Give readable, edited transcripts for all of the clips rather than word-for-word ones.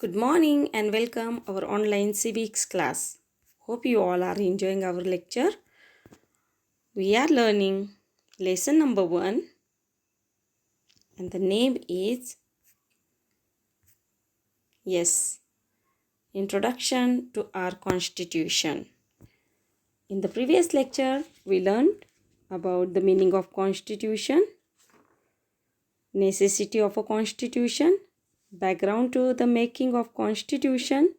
Good morning and welcome our online civics class. Hope you all are enjoying our lecture. We are learning lesson number 1 and the name is Introduction to our Constitution. In the previous lecture we learned about the meaning of constitution, necessity of a constitution, background to the making of constitution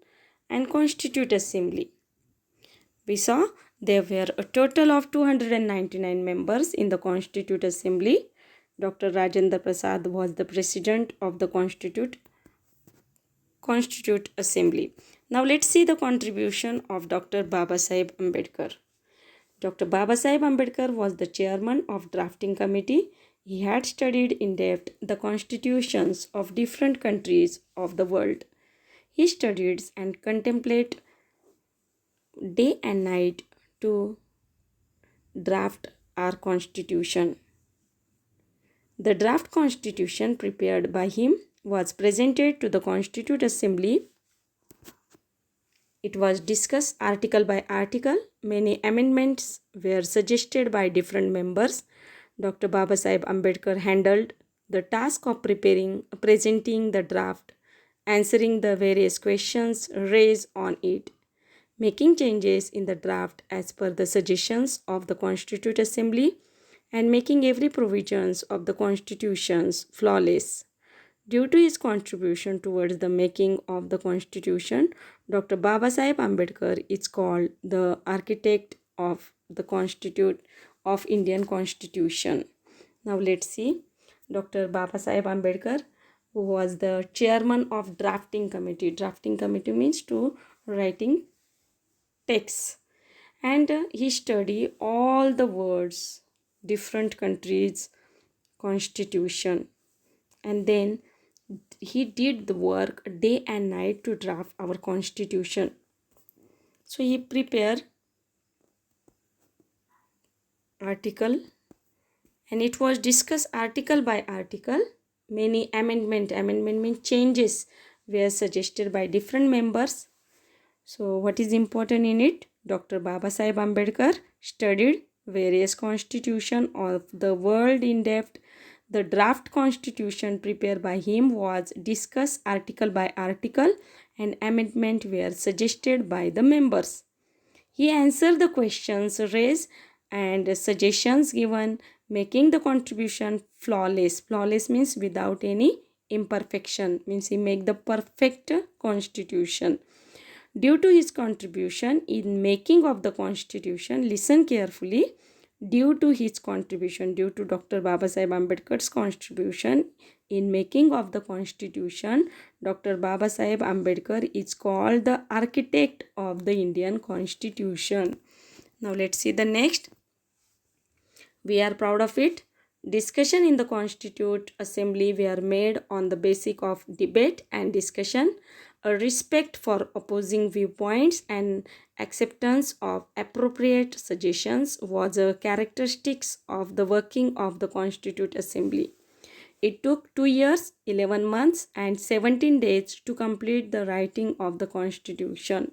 and constitute assembly. We saw there were a total of 299 members in the Constitute Assembly. Dr. Rajendra Prasad was the president of the Constitute Assembly. Now let's see the contribution of Dr. Babasaheb Ambedkar. Dr. Babasaheb Ambedkar was the chairman of drafting committee. He had studied in depth the constitutions of different countries of the world. He studied and contemplated day and night to draft our constitution. The draft constitution prepared by him was presented to the Constituent Assembly. It was discussed article by article. Many amendments were suggested by different members. Dr. Babasaheb Ambedkar handled the task of presenting the draft, answering the various questions raised on it, making changes in the draft as per the suggestions of the Constituent Assembly, and making every provisions of the constitutions flawless. Due to his contribution towards the making of the constitution, Dr. Babasaheb Ambedkar is called the architect of the Constitute of Indian Constitution. Now let's see Dr. Babasaheb Ambedkar, who was the chairman of drafting committee. Drafting committee means to writing texts, and he studied all the words, different countries constitution, and then he did the work day and night to draft our constitution. So he prepared article and it was discussed article by article. Many amendment means changes were suggested by different members. So what is important in it? Dr. Babasaheb Ambedkar studied various constitution of the world in depth. The draft constitution prepared by him was discussed article by article and amendment were suggested by the members. He answered the questions raised and suggestions given, making the contribution flawless. Flawless means without any imperfection, means he make the perfect constitution. Due to his contribution in making of the constitution, listen carefully, due to his contribution, due to Dr. Babasaheb Ambedkar's contribution in making of the constitution, Dr. Babasaheb Ambedkar is called the architect of the Indian constitution. Now let's see the next. We are proud of it. Discussion in the Constituent Assembly were made on the basis of debate and discussion, a respect for opposing viewpoints and acceptance of appropriate suggestions was a characteristics of the working of the Constituent Assembly. It took 2 years, 11 months and 17 days to complete the writing of the Constitution.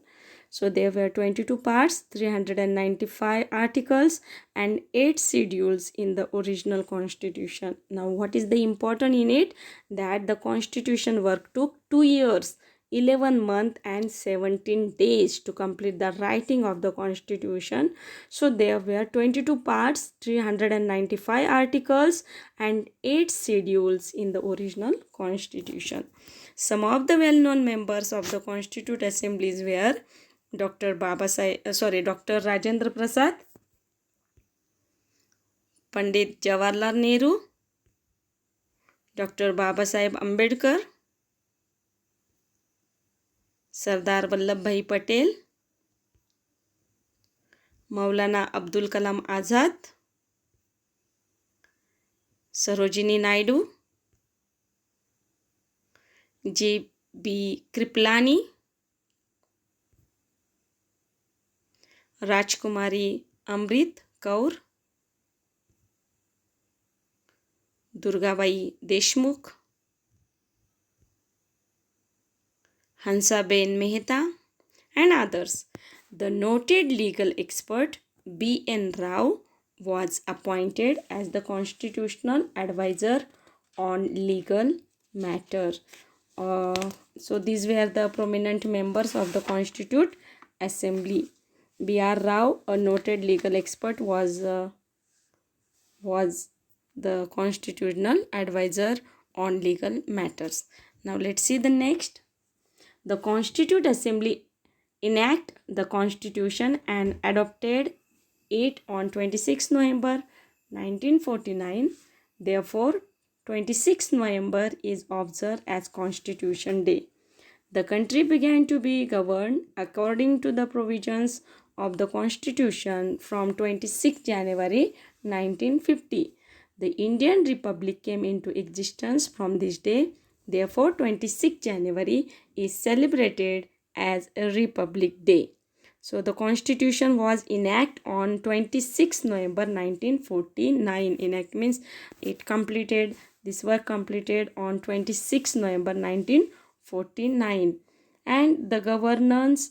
So there were 22 parts, 395 articles and 8 schedules in the original constitution. Now what is the important in it? That the constitution work took 2 years, 11 months and 17 days to complete the writing of the constitution. So there were 22 parts, 395 articles and 8 schedules in the original constitution. Some of the well-known members of the Constituent Assemblies were Dr. Rajendra Prasad, Pandit Jawaharlal Nehru, Dr. Babasaheb Ambedkar, Sardar Vallabhbhai Patel, Maulana Abdul Kalam Azad, Sarojini Naidu, J.B. Kripalani, Rajkumari Amrit Kaur, Durgabai Deshmukh, Hansaben Mehta, and others. The noted legal expert B.N. Rao was appointed as the constitutional advisor on legal matter. So these were the prominent members of the Constitute Assembly. B.R. Rao, a noted legal expert, was the constitutional advisor on legal matters. Now let's see the next. The Constitute Assembly enact the Constitution and adopted it on 26 November 1949. Therefore, 26 November is observed as Constitution Day. The country began to be governed according to the provisions of the Constitution from 26 January 1950. The Indian Republic came into existence from this day. Therefore, 26 January is celebrated as a Republic Day. So, the Constitution was enacted on 26 November 1949. Enact means it completed, this work completed on 26 November 1949. And the governance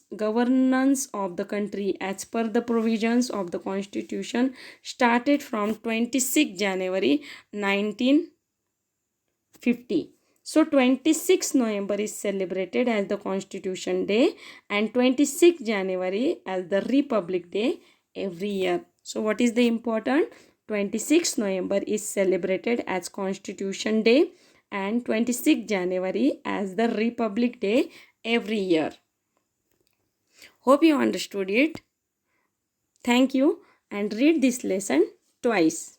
of the country as per the provisions of the Constitution started from 26 January 1950. So 26 November is celebrated as the Constitution Day and 26 January as the Republic Day every year. So what is the important? 26 November is celebrated as Constitution Day and 26 January as the Republic Day every year. Hope you understood it. Thank you, and read this lesson twice.